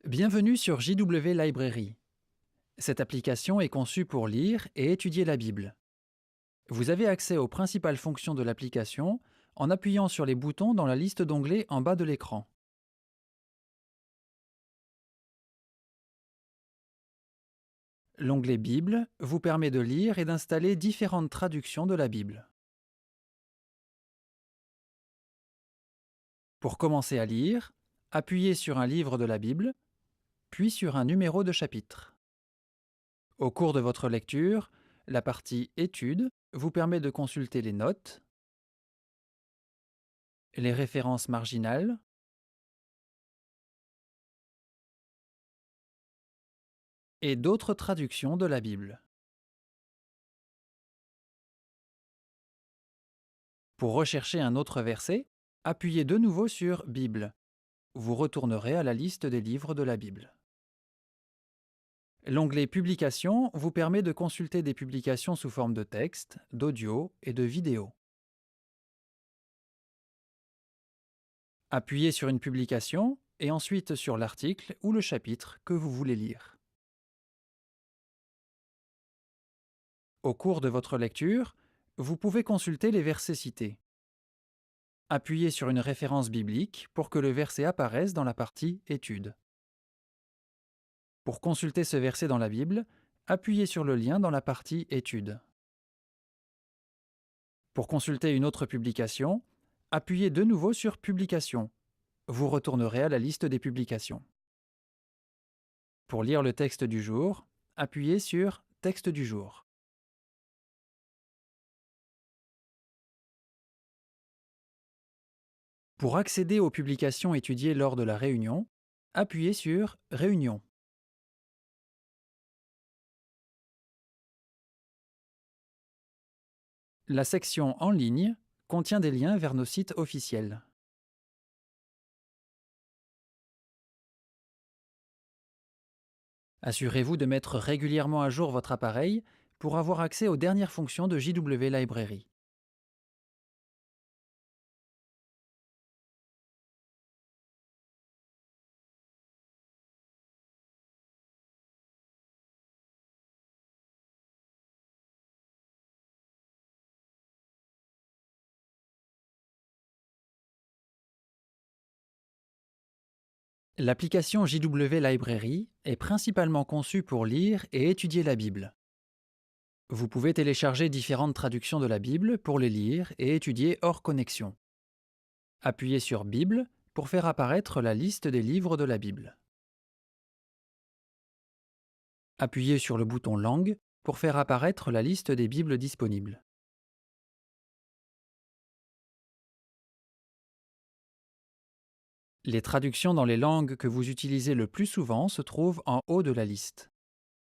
Bienvenue sur JW Library. Cette application est conçue pour lire et étudier la Bible. Vous avez accès aux principales fonctions de l'application en appuyant sur les boutons dans la liste d'onglets en bas de l'écran. L'onglet Bible vous permet de lire et d'installer différentes traductions de la Bible. Pour commencer à lire, appuyez sur un livre de la Bible, puis sur un numéro de chapitre. Au cours de votre lecture, la partie Études vous permet de consulter les notes, les références marginales et d'autres traductions de la Bible. Pour rechercher un autre verset, appuyez de nouveau sur Bible. Vous retournerez à la liste des livres de la Bible. L'onglet Publications vous permet de consulter des publications sous forme de texte, d'audio et de vidéo. Appuyez sur une publication et ensuite sur l'article ou le chapitre que vous voulez lire. Au cours de votre lecture, vous pouvez consulter les versets cités. Appuyez sur une référence biblique pour que le verset apparaisse dans la partie Études. Pour consulter ce verset dans la Bible, appuyez sur le lien dans la partie Études. Pour consulter une autre publication, appuyez de nouveau sur Publications. Vous retournerez à la liste des publications. Pour lire le texte du jour, appuyez sur Texte du jour. Pour accéder aux publications étudiées lors de la réunion, appuyez sur Réunion. La section En ligne contient des liens vers nos sites officiels. Assurez-vous de mettre régulièrement à jour votre appareil pour avoir accès aux dernières fonctions de JW Library. L'application JW Library est principalement conçue pour lire et étudier la Bible. Vous pouvez télécharger différentes traductions de la Bible pour les lire et étudier hors connexion. Appuyez sur Bible pour faire apparaître la liste des livres de la Bible. Appuyez sur le bouton Langue pour faire apparaître la liste des Bibles disponibles. Les traductions dans les langues que vous utilisez le plus souvent se trouvent en haut de la liste.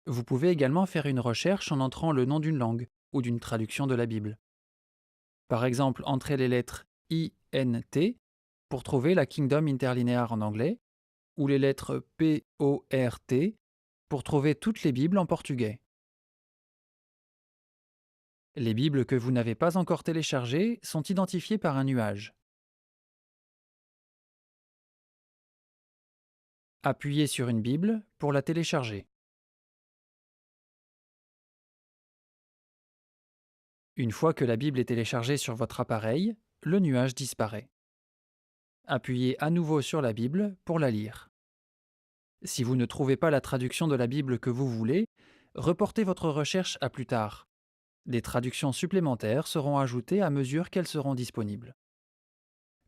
Vous pouvez également faire une recherche en entrant le nom d'une langue ou d'une traduction de la Bible. Par exemple, entrez les lettres INT pour trouver la Kingdom Interlinear en anglais, ou les lettres PORT pour trouver toutes les Bibles en portugais. Les Bibles que vous n'avez pas encore téléchargées sont identifiées par un nuage. Appuyez sur une Bible pour la télécharger. Une fois que la Bible est téléchargée sur votre appareil, le nuage disparaît. Appuyez à nouveau sur la Bible pour la lire. Si vous ne trouvez pas la traduction de la Bible que vous voulez, reportez votre recherche à plus tard. Des traductions supplémentaires seront ajoutées à mesure qu'elles seront disponibles.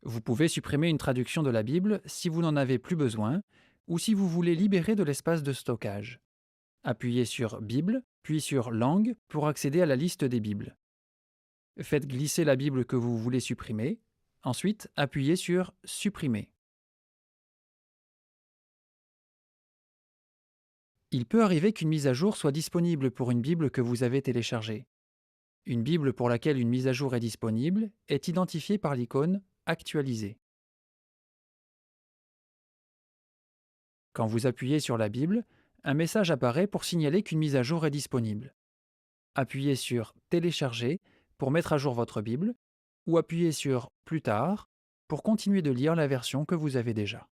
Vous pouvez supprimer une traduction de la Bible si vous n'en avez plus besoin ou si vous voulez libérer de l'espace de stockage. Appuyez sur Bible, puis sur Langue pour accéder à la liste des Bibles. Faites glisser la Bible que vous voulez supprimer, ensuite appuyez sur Supprimer. Il peut arriver qu'une mise à jour soit disponible pour une Bible que vous avez téléchargée. Une Bible pour laquelle une mise à jour est disponible est identifiée par l'icône Actualiser. Quand vous appuyez sur la Bible, un message apparaît pour signaler qu'une mise à jour est disponible. Appuyez sur Télécharger pour mettre à jour votre Bible ou appuyez sur Plus tard pour continuer de lire la version que vous avez déjà.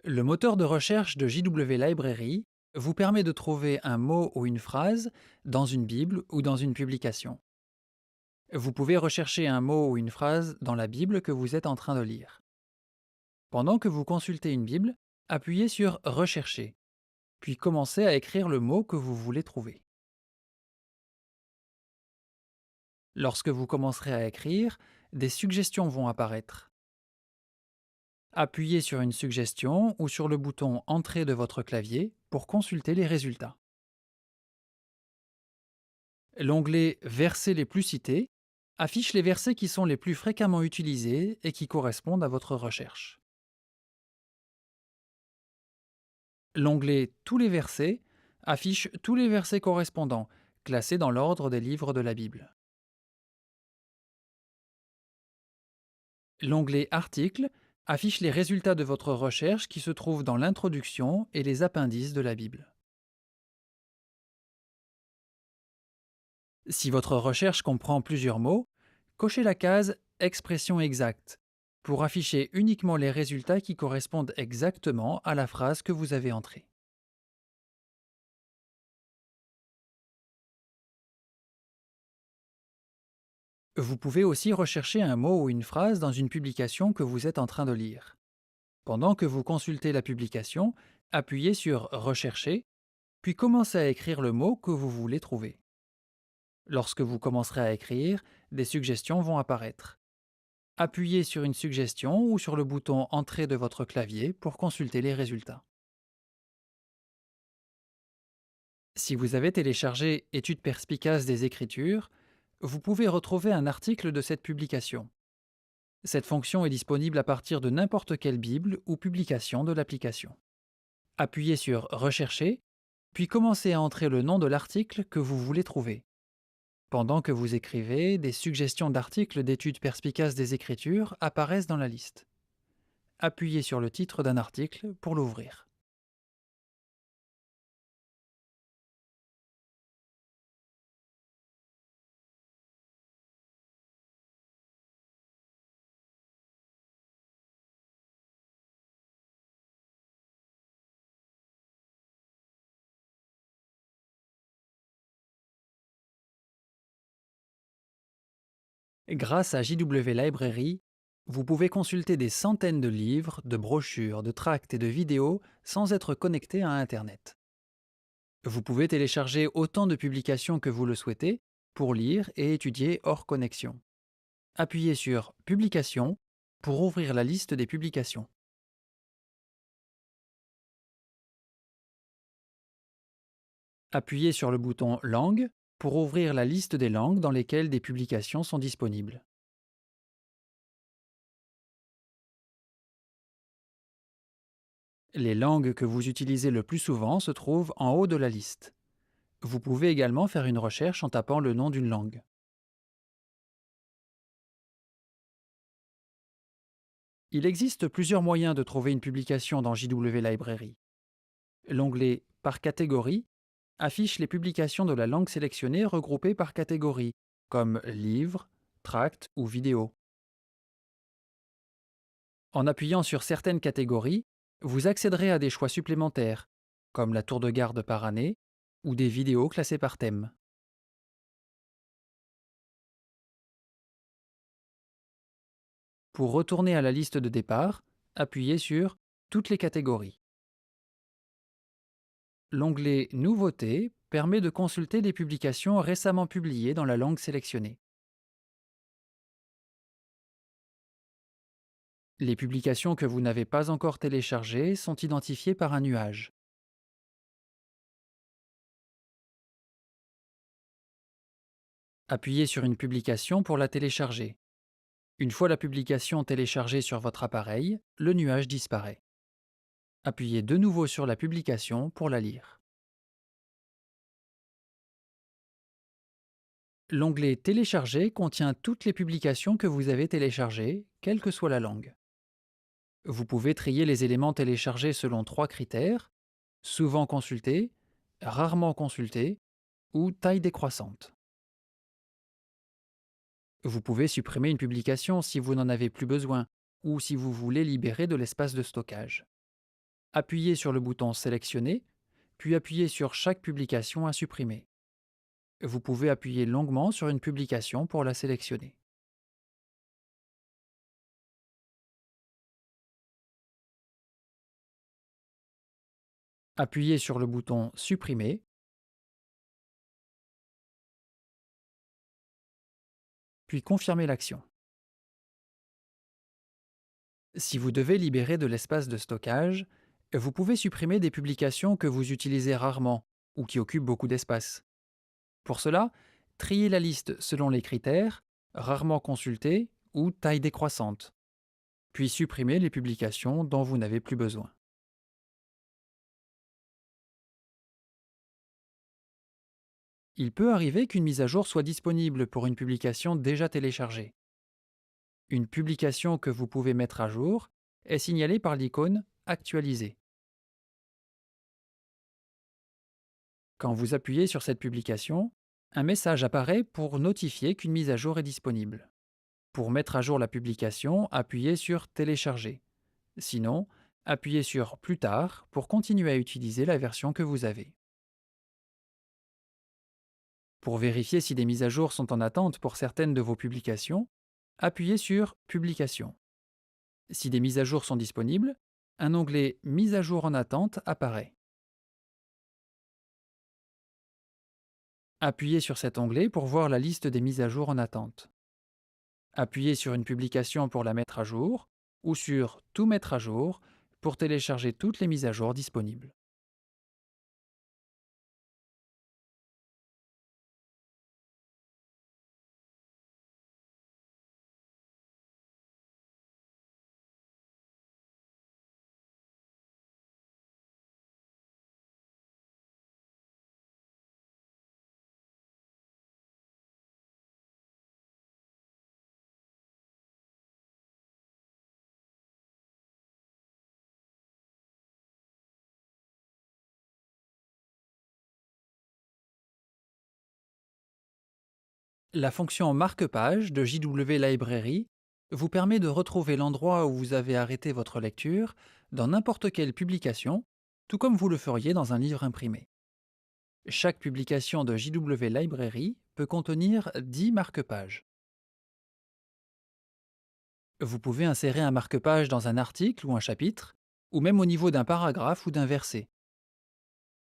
Le moteur de recherche de JW Library vous permet de trouver un mot ou une phrase dans une Bible ou dans une publication. Vous pouvez rechercher un mot ou une phrase dans la Bible que vous êtes en train de lire. Pendant que vous consultez une Bible, appuyez sur Rechercher, puis commencez à écrire le mot que vous voulez trouver. Lorsque vous commencerez à écrire, des suggestions vont apparaître. Appuyez sur une suggestion ou sur le bouton Entrée de votre clavier pour consulter les résultats. L'onglet Versets les plus cités affiche les versets qui sont les plus fréquemment utilisés et qui correspondent à votre recherche. L'onglet Tous les versets affiche tous les versets correspondants, classés dans l'ordre des livres de la Bible. L'onglet Articles affiche les résultats de votre recherche qui se trouvent dans l'introduction et les appendices de la Bible. Si votre recherche comprend plusieurs mots, cochez la case Expression exacte pour afficher uniquement les résultats qui correspondent exactement à la phrase que vous avez entrée. Vous pouvez aussi rechercher un mot ou une phrase dans une publication que vous êtes en train de lire. Pendant que vous consultez la publication, appuyez sur Rechercher, puis commencez à écrire le mot que vous voulez trouver. Lorsque vous commencerez à écrire, des suggestions vont apparaître. Appuyez sur une suggestion ou sur le bouton Entrée de votre clavier pour consulter les résultats. Si vous avez téléchargé Études perspicaces des Écritures, vous pouvez retrouver un article de cette publication. Cette fonction est disponible à partir de n'importe quelle Bible ou publication de l'application. Appuyez sur Rechercher, puis commencez à entrer le nom de l'article que vous voulez trouver. Pendant que vous écrivez, des suggestions d'articles d'études perspicaces des Écritures apparaissent dans la liste. Appuyez sur le titre d'un article pour l'ouvrir. Grâce à JW Library, vous pouvez consulter des centaines de livres, de brochures, de tracts et de vidéos sans être connecté à Internet. Vous pouvez télécharger autant de publications que vous le souhaitez pour lire et étudier hors connexion. Appuyez sur Publications pour ouvrir la liste des publications. Appuyez sur le bouton Langue pour ouvrir la liste des langues dans lesquelles des publications sont disponibles. Les langues que vous utilisez le plus souvent se trouvent en haut de la liste. Vous pouvez également faire une recherche en tapant le nom d'une langue. Il existe plusieurs moyens de trouver une publication dans JW Library. L'onglet Par catégorie affiche les publications de la langue sélectionnée regroupées par catégorie, comme livres, tracts ou vidéos. En appuyant sur certaines catégories, vous accéderez à des choix supplémentaires, comme la tour de garde par année ou des vidéos classées par thème. Pour retourner à la liste de départ, appuyez sur Toutes les catégories. L'onglet Nouveautés permet de consulter les publications récemment publiées dans la langue sélectionnée. Les publications que vous n'avez pas encore téléchargées sont identifiées par un nuage. Appuyez sur une publication pour la télécharger. Une fois la publication téléchargée sur votre appareil, le nuage disparaît. Appuyez de nouveau sur la publication pour la lire. L'onglet Télécharger contient toutes les publications que vous avez téléchargées, quelle que soit la langue. Vous pouvez trier les éléments téléchargés selon trois critères: souvent consultés, rarement consultés ou taille décroissante. Vous pouvez supprimer une publication si vous n'en avez plus besoin ou si vous voulez libérer de l'espace de stockage. Appuyez sur le bouton Sélectionner, puis appuyez sur chaque publication à supprimer. Vous pouvez appuyer longuement sur une publication pour la sélectionner. Appuyez sur le bouton Supprimer, puis confirmez l'action. Si vous devez libérer de l'espace de stockage, vous pouvez supprimer des publications que vous utilisez rarement ou qui occupent beaucoup d'espace. Pour cela, triez la liste selon les critères rarement consultés ou taille décroissante, puis supprimez les publications dont vous n'avez plus besoin. Il peut arriver qu'une mise à jour soit disponible pour une publication déjà téléchargée. Une publication que vous pouvez mettre à jour est signalée par l'icône Actualiser. Quand vous appuyez sur cette publication, un message apparaît pour notifier qu'une mise à jour est disponible. Pour mettre à jour la publication, appuyez sur Télécharger. Sinon, appuyez sur Plus tard pour continuer à utiliser la version que vous avez. Pour vérifier si des mises à jour sont en attente pour certaines de vos publications, appuyez sur Publications. Si des mises à jour sont disponibles, un onglet Mise à jour en attente apparaît. Appuyez sur cet onglet pour voir la liste des mises à jour en attente. Appuyez sur une publication pour la mettre à jour ou sur Tout mettre à jour pour télécharger toutes les mises à jour disponibles. La fonction marque-page de JW Library vous permet de retrouver l'endroit où vous avez arrêté votre lecture dans n'importe quelle publication, tout comme vous le feriez dans un livre imprimé. Chaque publication de JW Library peut contenir 10 marque-pages. Vous pouvez insérer un marque-page dans un article ou un chapitre, ou même au niveau d'un paragraphe ou d'un verset.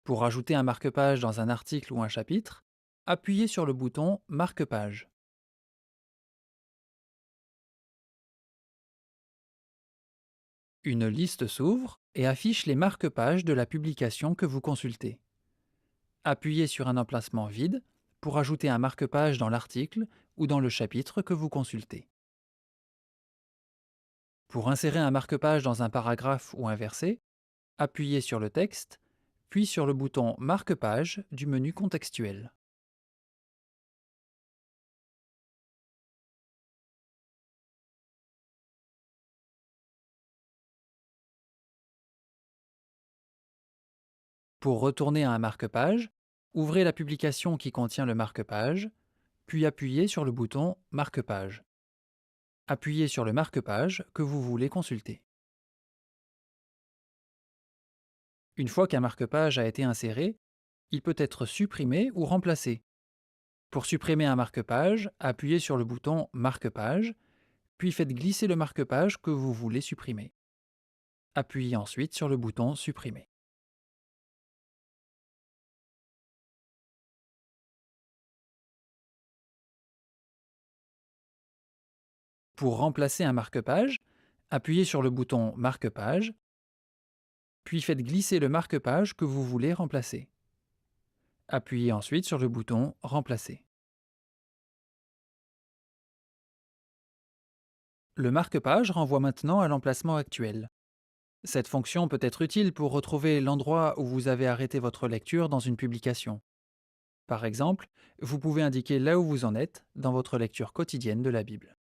Pour ajouter un marque-page dans un article ou un chapitre, appuyez sur le bouton Marque-page. Une liste s'ouvre et affiche les marque-pages de la publication que vous consultez. Appuyez sur un emplacement vide pour ajouter un marque-page dans l'article ou dans le chapitre que vous consultez. Pour insérer un marque-page dans un paragraphe ou un verset, appuyez sur le texte, puis sur le bouton Marque-page du menu contextuel. Pour retourner à un marque-page, ouvrez la publication qui contient le marque-page, puis appuyez sur le bouton Marque-page. Appuyez sur le marque-page que vous voulez consulter. Une fois qu'un marque-page a été inséré, il peut être supprimé ou remplacé. Pour supprimer un marque-page, appuyez sur le bouton Marque-page, puis faites glisser le marque-page que vous voulez supprimer. Appuyez ensuite sur le bouton Supprimer. Pour remplacer un marque-page, appuyez sur le bouton Marque-page, puis faites glisser le marque-page que vous voulez remplacer. Appuyez ensuite sur le bouton Remplacer. Le marque-page renvoie maintenant à l'emplacement actuel. Cette fonction peut être utile pour retrouver l'endroit où vous avez arrêté votre lecture dans une publication. Par exemple, vous pouvez indiquer là où vous en êtes dans votre lecture quotidienne de la Bible.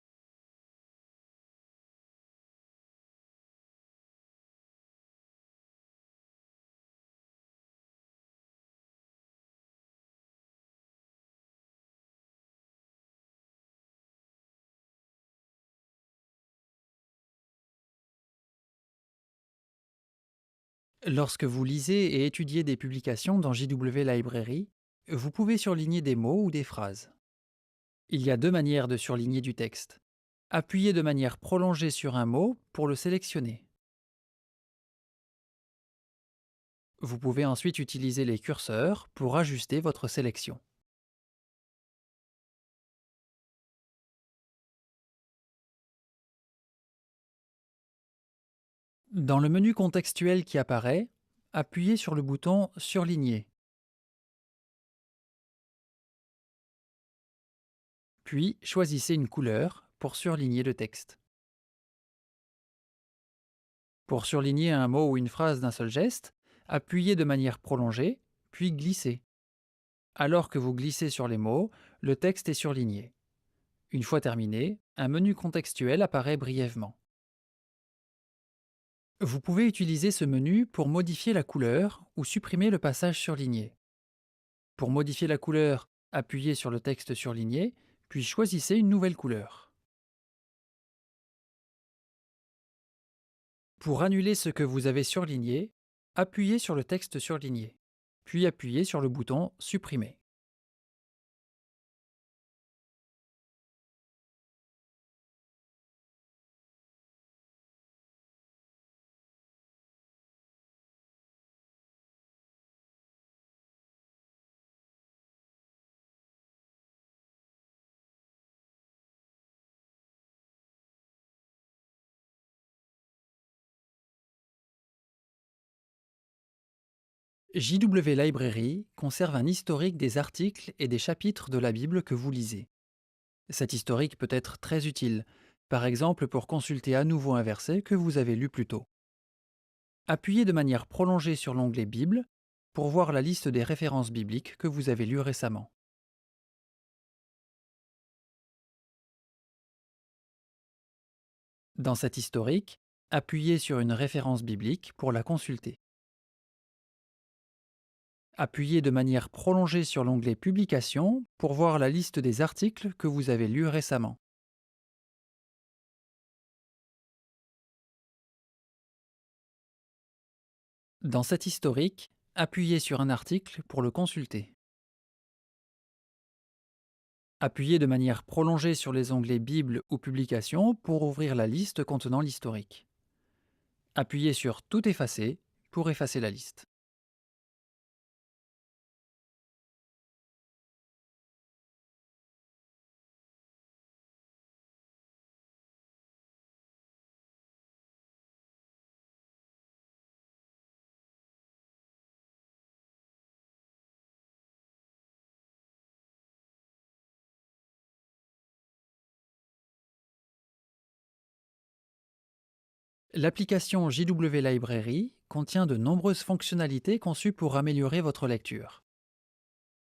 Lorsque vous lisez et étudiez des publications dans JW Library, vous pouvez surligner des mots ou des phrases. Il y a deux manières de surligner du texte. Appuyez de manière prolongée sur un mot pour le sélectionner. Vous pouvez ensuite utiliser les curseurs pour ajuster votre sélection. Dans le menu contextuel qui apparaît, appuyez sur le bouton Surligner, puis choisissez une couleur pour surligner le texte. Pour surligner un mot ou une phrase d'un seul geste, appuyez de manière prolongée, puis glissez. Alors que vous glissez sur les mots, le texte est surligné. Une fois terminé, un menu contextuel apparaît brièvement. Vous pouvez utiliser ce menu pour modifier la couleur ou supprimer le passage surligné. Pour modifier la couleur, appuyez sur le texte surligné, puis choisissez une nouvelle couleur. Pour annuler ce que vous avez surligné, appuyez sur le texte surligné, puis appuyez sur le bouton Supprimer. JW Library conserve un historique des articles et des chapitres de la Bible que vous lisez. Cet historique peut être très utile, par exemple pour consulter à nouveau un verset que vous avez lu plus tôt. Appuyez de manière prolongée sur l'onglet Bible pour voir la liste des références bibliques que vous avez lues récemment. Dans cet historique, appuyez sur une référence biblique pour la consulter. Appuyez de manière prolongée sur l'onglet Publications pour voir la liste des articles que vous avez lus récemment. Dans cet historique, appuyez sur un article pour le consulter. Appuyez de manière prolongée sur les onglets Bible ou Publications pour ouvrir la liste contenant l'historique. Appuyez sur Tout effacer pour effacer la liste. L'application JW Library contient de nombreuses fonctionnalités conçues pour améliorer votre lecture.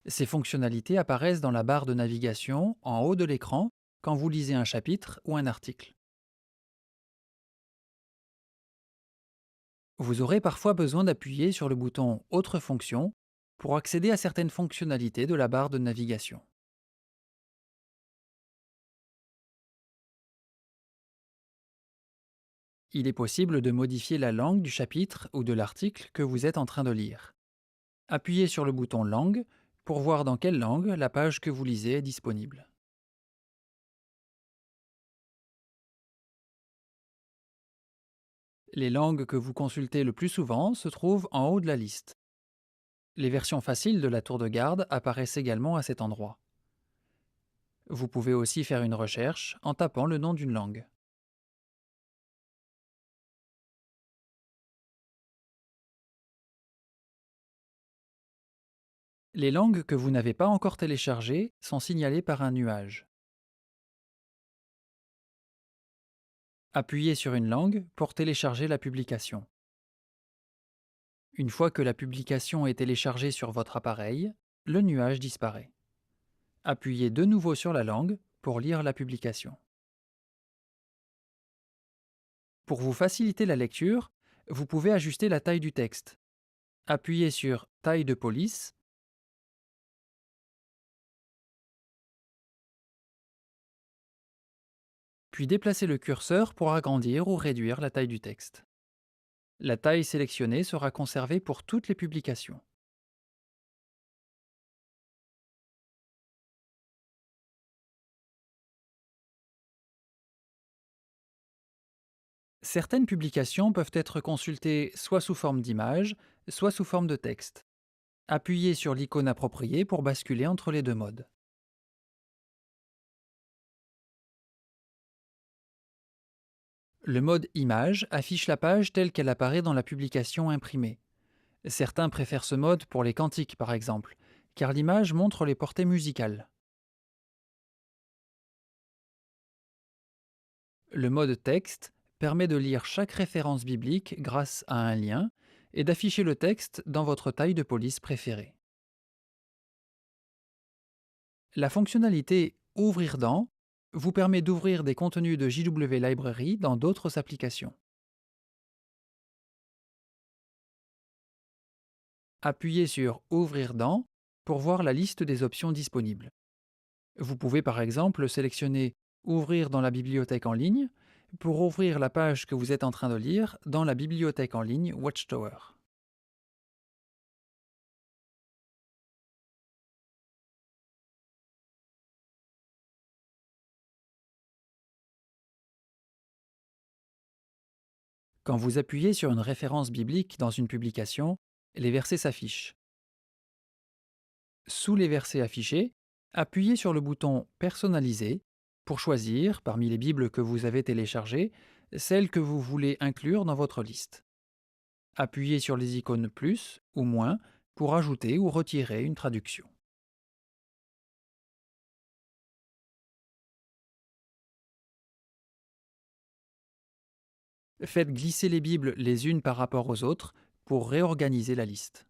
Ces fonctionnalités apparaissent dans la barre de navigation en haut de l'écran quand vous lisez un chapitre ou un article. Vous aurez parfois besoin d'appuyer sur le bouton Autres fonctions pour accéder à certaines fonctionnalités de la barre de navigation. Il est possible de modifier la langue du chapitre ou de l'article que vous êtes en train de lire. Appuyez sur le bouton Langue pour voir dans quelle langue la page que vous lisez est disponible. Les langues que vous consultez le plus souvent se trouvent en haut de la liste. Les versions faciles de la tour de garde apparaissent également à cet endroit. Vous pouvez aussi faire une recherche en tapant le nom d'une langue. Les langues que vous n'avez pas encore téléchargées sont signalées par un nuage. Appuyez sur une langue pour télécharger la publication. Une fois que la publication est téléchargée sur votre appareil, le nuage disparaît. Appuyez de nouveau sur la langue pour lire la publication. Pour vous faciliter la lecture, vous pouvez ajuster la taille du texte. Appuyez sur Taille de police, puis déplacez le curseur pour agrandir ou réduire la taille du texte. La taille sélectionnée sera conservée pour toutes les publications. Certaines publications peuvent être consultées soit sous forme d'image, soit sous forme de texte. Appuyez sur l'icône appropriée pour basculer entre les deux modes. Le mode image affiche la page telle qu'elle apparaît dans la publication imprimée. Certains préfèrent ce mode pour les cantiques par exemple, car l'image montre les portées musicales. Le mode texte permet de lire chaque référence biblique grâce à un lien et d'afficher le texte dans votre taille de police préférée. La fonctionnalité Ouvrir dans vous permet d'ouvrir des contenus de JW Library dans d'autres applications. Appuyez sur Ouvrir dans pour voir la liste des options disponibles. Vous pouvez par exemple sélectionner Ouvrir dans la bibliothèque en ligne pour ouvrir la page que vous êtes en train de lire dans la bibliothèque en ligne Watchtower. Quand vous appuyez sur une référence biblique dans une publication, les versets s'affichent. Sous les versets affichés, appuyez sur le bouton Personnaliser pour choisir, parmi les Bibles que vous avez téléchargées, celle que vous voulez inclure dans votre liste. Appuyez sur les icônes plus ou moins pour ajouter ou retirer une traduction. Faites glisser les Bibles les unes par rapport aux autres pour réorganiser la liste.